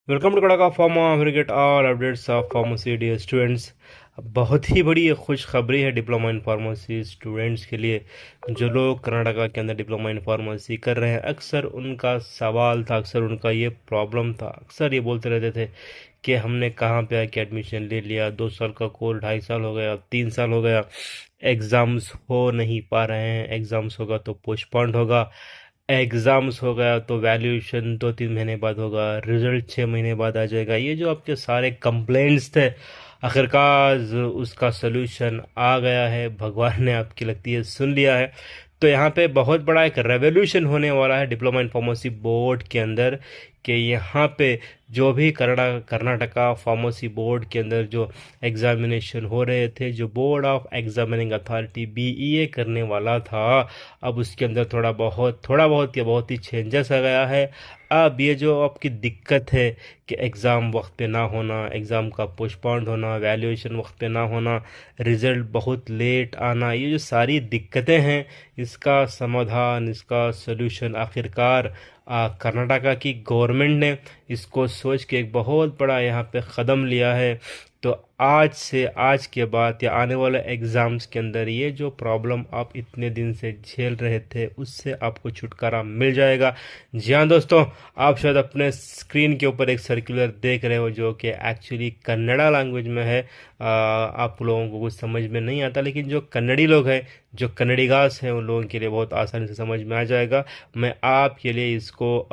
Welcome to Kadaka pharma get all updates of pharmacy dear students. बहुत ही बड़ी खुशखबरी है डिप्लोमा इन फार्मेसी स्टूडेंट्स के लिए। जो लोग कर्नाटका के अंदर डिप्लोमा इन फार्मेसी कर रहे हैं, अक्सर उनका सवाल था, अक्सर उनका ये प्रॉब्लम था, अक्सर ये बोलते रहते थे कि हमने कहाँ पे आके एडमिशन ले लिया, 2 साल का कोर्स 2.5 साल हो गया, 3 साल हो गया, एग्ज़ाम्स हो नहीं पा रहे हैं, एग्ज़ाम्स होगा तो पोस्टपोन्ड होगा, एग्ज़ाम्स हो गया तो वैल्यूएशन 2-3 महीने बाद होगा, रिजल्ट 6 महीने बाद आ जाएगा। ये जो आपके सारे कंप्लेंट्स थे, आखिरकार उसका सलूशन आ गया है, भगवान ने आपकी लगती है सुन लिया है। तो यहाँ पे बहुत बड़ा एक रेवोल्यूशन होने वाला है डिप्लोमा इन फार्मेसी बोर्ड के अंदर, कि यहाँ पे जो भी कर्नाटका फार्मेसी बोर्ड के अंदर जो एग्ज़ामिनेशन हो रहे थे, जो बोर्ड ऑफ एग्ज़ामिनिंग अथॉरिटी बीईए करने वाला था, अब उसके अंदर थोड़ा बहुत या बहुत ही चेंजेस आ गया है। अब ये जो आपकी दिक्कत है कि एग्ज़ाम वक्त पे ना होना, एग्ज़ाम का पोस्टपोन्ड होना, वैल्यूएशन वक्त पे ना होना, रिज़ल्ट बहुत लेट आना, ये जो सारी दिक्कतें हैं, इसका समाधान, इसका सलूशन आखिरकार कर्नाटका की गवर्नमेंट ने इसको सोच के एक बहुत बड़ा यहाँ पे क़दम लिया है। तो आज के बाद या आने वाले एग्ज़ाम्स के अंदर ये जो प्रॉब्लम आप इतने दिन से झेल रहे थे, उससे आपको छुटकारा मिल जाएगा। जी हाँ दोस्तों, आप शायद अपने स्क्रीन के ऊपर एक सर्कुलर देख रहे हो जो कि एक्चुअली कन्नड़ा लैंग्वेज में है। आप लोगों को कुछ समझ में नहीं आता, लेकिन जो कन्नड़ी लोग हैं, जो कन्नड़ीगास हैं, उन लोगों के लिए बहुत आसानी से समझ में आ जाएगा। मैं आपके लिए इसको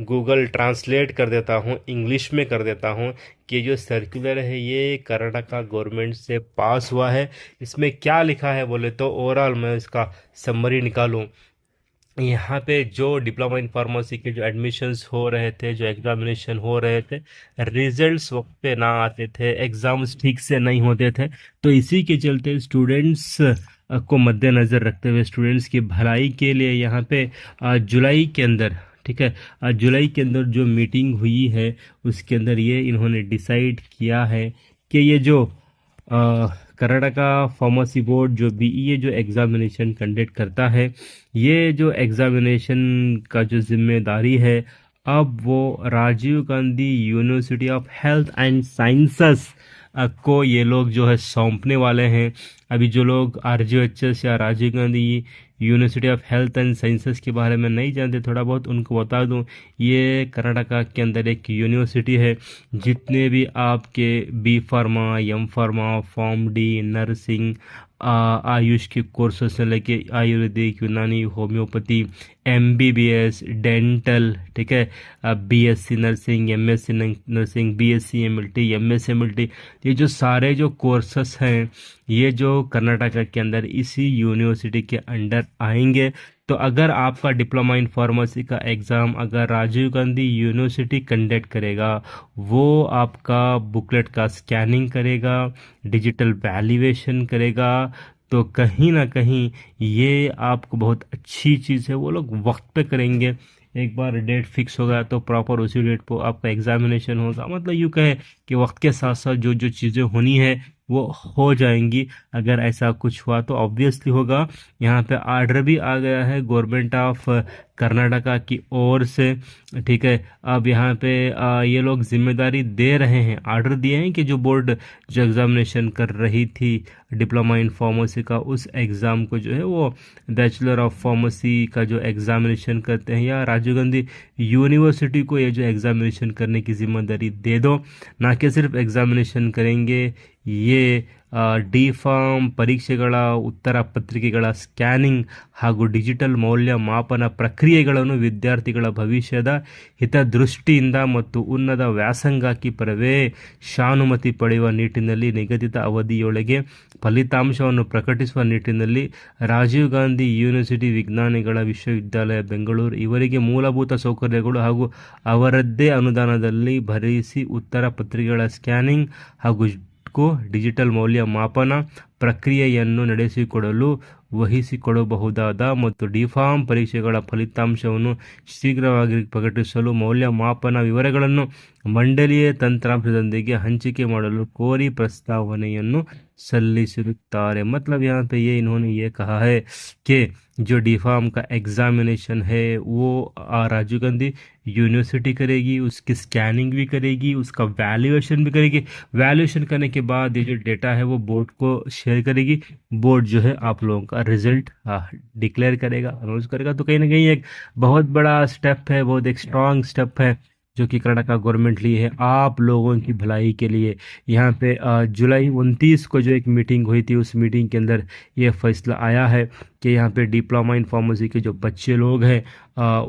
गूगल ट्रांसलेट कर देता हूँ, इंग्लिश में कर देता हूँ कि जो सर्कुलर है ये कर्नाटका गवर्नमेंट से पास हुआ है। इसमें क्या लिखा है बोले तो ओवरऑल मैं इसका समरी निकालूं। यहाँ पे जो डिप्लोमा इन फार्मेसी के जो एडमिशन्स हो रहे थे, जो एग्जामिनेशन हो रहे थे, रिजल्ट्स वक्त पे ना आते थे, एग्ज़ाम्स ठीक से नहीं होते थे, तो इसी के चलते स्टूडेंट्स को मद्देनज़र रखते हुए, स्टूडेंट्स की भलाई के लिए यहाँ पे जुलाई के अंदर, ठीक है, जुलाई के अंदर जो मीटिंग हुई है उसके अंदर ये इन्होंने डिसाइड किया है कि ये जो कर्नाटका फार्मेसी बोर्ड जो बीईए जो एग्ज़ामिनेशन कंडक्ट करता है, ये जो एग्ज़ामिनेशन का जो जिम्मेदारी है, अब वो Rajiv Gandhi university of health and sciences को ये लोग जो है सौंपने वाले हैं। अभी जो लोग आरजीएचएस या Rajiv Gandhi university of health and sciences के बारे में नहीं जानते, थोड़ा बहुत उनको बता दूं, ये कर्नाटका के अंदर एक यूनिवर्सिटी है। जितने भी आपके B pharma, M pharma, pharm D, nursing, AYUSH के कोर्सेस से लेके आयुर्वेदिक, यूनानी, होम्योपैथी, एमबीबीएस, डेंटल, ठीक है, BSc nursing, MSc nursing, BSc MLT, MS MLT, ये जो सारे जो कोर्सेस हैं, ये जो कर्नाटका के अंदर इसी यूनिवर्सिटी के अंडर आएंगे। तो अगर आपका डिप्लोमा इन फार्मेसी का एग्ज़ाम अगर राजीव गांधी यूनिवर्सिटी कंडक्ट करेगा, वो आपका बुकलेट का स्कैनिंग करेगा, डिजिटल वैल्यूएशन करेगा, तो कहीं ना कहीं ये आपको बहुत अच्छी चीज़ है। वो लोग वक्त पे करेंगे, एक बार डेट फिक्स हो गया तो प्रॉपर उसी डेट पर आपका एग्जामिनेशन होगा। मतलब यूँ कहे कि वक्त के साथ साथ जो जो चीज़ें होनी है वो हो जाएंगी। अगर ऐसा कुछ हुआ तो ऑब्वियसली होगा। यहाँ पे आर्डर भी आ गया है गवर्नमेंट ऑफ कर्नाटका की ओर से, ठीक है। अब यहाँ पे ये लोग जिम्मेदारी दे रहे हैं, आर्डर दिए हैं कि जो बोर्ड जो एग्ज़ामिनेशन कर रही थी डिप्लोमा इन फार्मेसी का, उस एग्ज़ाम को जो है वो बैचलर ऑफ फार्मेसी का जो एग्ज़ामिनेशन करते हैं, या राजीव गांधी यूनिवर्सिटी को ये जो एग्ज़ामिनेशन करने की जिम्मेदारी दे दो। ना कि सिर्फ एग्ज़ामिनेशन करेंगे, ये ಡಿ ಫಾರ್ಮ್ ಪರೀಕ್ಷೆಗಳ ಉತ್ತರ ಪತ್ರಿಕೆಗಳ ಸ್ಕ್ಯಾನಿಂಗ್ ಹಾಗೂ ಡಿಜಿಟಲ್ ಮೌಲ್ಯಮಾಪನ ಪ್ರಕ್ರಿಯೆಗಳನ್ನು ವಿದ್ಯಾರ್ಥಿಗಳ ಭವಿಷ್ಯದ ಹಿತದೃಷ್ಟಿಯಿಂದ ಮತ್ತು ಉನ್ನತ ವ್ಯಾಸಂಗಕ್ಕೆ ಪ್ರವೇಶಾನುಮತಿ ಪಡೆಯುವ ನಿಟ್ಟಿನಲ್ಲಿ ನಿಗದಿತ ಅವಧಿಯೊಳಗೆ ಫಲಿತಾಂಶವನ್ನು ಪ್ರಕಟಿಸುವ ನಿಟ್ಟಿನಲ್ಲಿ ರಾಜೀವ್ ಗಾಂಧಿ ಯೂನಿವರ್ಸಿಟಿ ವಿಜ್ಞಾನಿಗಳ ವಿಶ್ವವಿದ್ಯಾಲಯ ಬೆಂಗಳೂರು ಇವರಿಗೆ ಮೂಲಭೂತ ಸೌಕರ್ಯಗಳು ಹಾಗೂ ಅವರದ್ದೇ ಅನುದಾನದಲ್ಲಿ ಭರಿಸಿ ಉತ್ತರ ಪತ್ರಿಕೆಗಳ ಸ್ಕ್ಯಾನಿಂಗ್ ಹಾಗೂ को ಡಿಜಿಟಲ್ ಮೌಲ್ಯಮಾಪನ ಪ್ರಕ್ರಿಯೆಯನ್ನು ನಡೆಸಿಕೊಡಲು ವಹಿಸಿಕೊಡಬಹುದಾದ ಮತ್ತು ಡಿಫಾರ್ಮ್ ಪರೀಕ್ಷೆಗಳ ಫಲಿತಾಂಶವನ್ನು ಶೀಘ್ರವಾಗಿ ಪ್ರಕಟಿಸಲು ಮೌಲ್ಯಮಾಪನ ವಿವರಗಳನ್ನು ಮಂಡಳಿಯ ತಂತ್ರಾಂಶದೊಂದಿಗೆ ಹಂಚಿಕೆ ಮಾಡಲು ಕೋರಿ प्रस्तावನೆಯನ್ನು सल्लिसिरुत्तारे। मतलब यहाँ पे ये इन्होंने ये कहा है कि जो डीफार्म का एग्जामिनेशन है वो राजीव गांधी यूनिवर्सिटी करेगी, उसकी स्कैनिंग भी करेगी, उसका वैल्यूएशन भी करेगी। वैल्यूएशन करने के बाद ये जो डेटा है वो बोर्ड को शेयर करेगी। बोर्ड जो है आप लोगों का रिजल्ट डिक्लेयर करेगा, अनाउंस करेगा। तो कहीं ना कहीं एक बहुत बड़ा स्टेप है, बहुत एक स्ट्रांग स्टेप है जो कि कर्नाटका गवर्नमेंट ली है आप लोगों की भलाई के लिए। यहाँ पे जुलाई 29 को जो एक मीटिंग हुई थी उस मीटिंग के अंदर ये फैसला आया है कि यहाँ पे डिप्लोमा इन फार्मेसी के जो बच्चे लोग हैं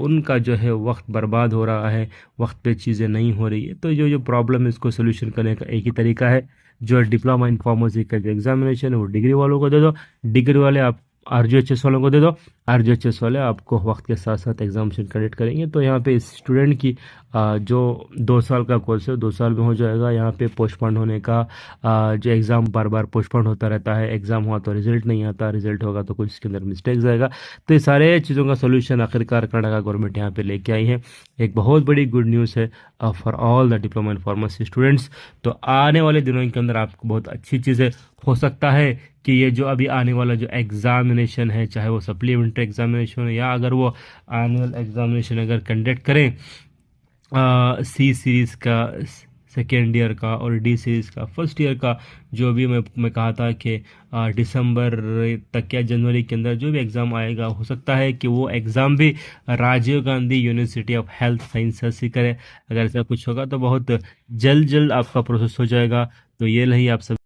उनका जो है वक्त बर्बाद हो रहा है, वक्त पे चीज़ें नहीं हो रही है। तो जो जो प्रॉब्लम है इसको सोल्यूशन करने का एक ही तरीका है, जो डिप्लोमा इन फार्मेसी का जो एग्जामिनेशन है वो डिग्री वालों को दे दो, डिग्री वाले आप RGHS वालों को दे दो, RGHS वाले आपको वक्त के साथ साथ एग्जामिनेशन कंडक्ट करेंगे। तो यहाँ पे स्टूडेंट की जो 2 साल का कोर्स है 2 साल में हो जाएगा। यहाँ पे पोस्टपोन होने का जो एग्ज़ाम बार बार पोस्टपोन होता रहता है, एग्ज़ाम हुआ तो रिजल्ट नहीं आता, रिजल्ट होगा तो कुछ इसके अंदर मिस्टेक्स आएगा। तो ये सारे चीज़ों का सोल्यूशन आखिरकार कर्नाटका गवर्नमेंट यहाँ पे लेके आई है। एक बहुत बड़ी गुड न्यूज़ है for all the diploma in pharmacy students. तो आने वाले दिनों के अंदर आपको बहुत अच्छी चीज़ें हो सकता है कि ये जो अभी आने वाला जो एग्ज़ामिनेशन है, चाहे वो सप्लीमेंट्री एग्ज़ामिनेशन हो या अगर वो एनुअल एग्ज़ामिनेशन अगर कंडक्ट करें सी सीरीज़ का सेकेंड ईयर का और डी सीरीज़ का फर्स्ट ईयर का, जो भी मैं कहा था कि दिसंबर तक या जनवरी के अंदर जो भी एग्ज़ाम आएगा हो सकता है कि वो एग्ज़ाम भी Rajiv Gandhi university of health sciences ही करे। अगर ऐसा कुछ होगा तो बहुत जल्द आपका प्रोसेस हो जाएगा। तो ये नहीं आप सब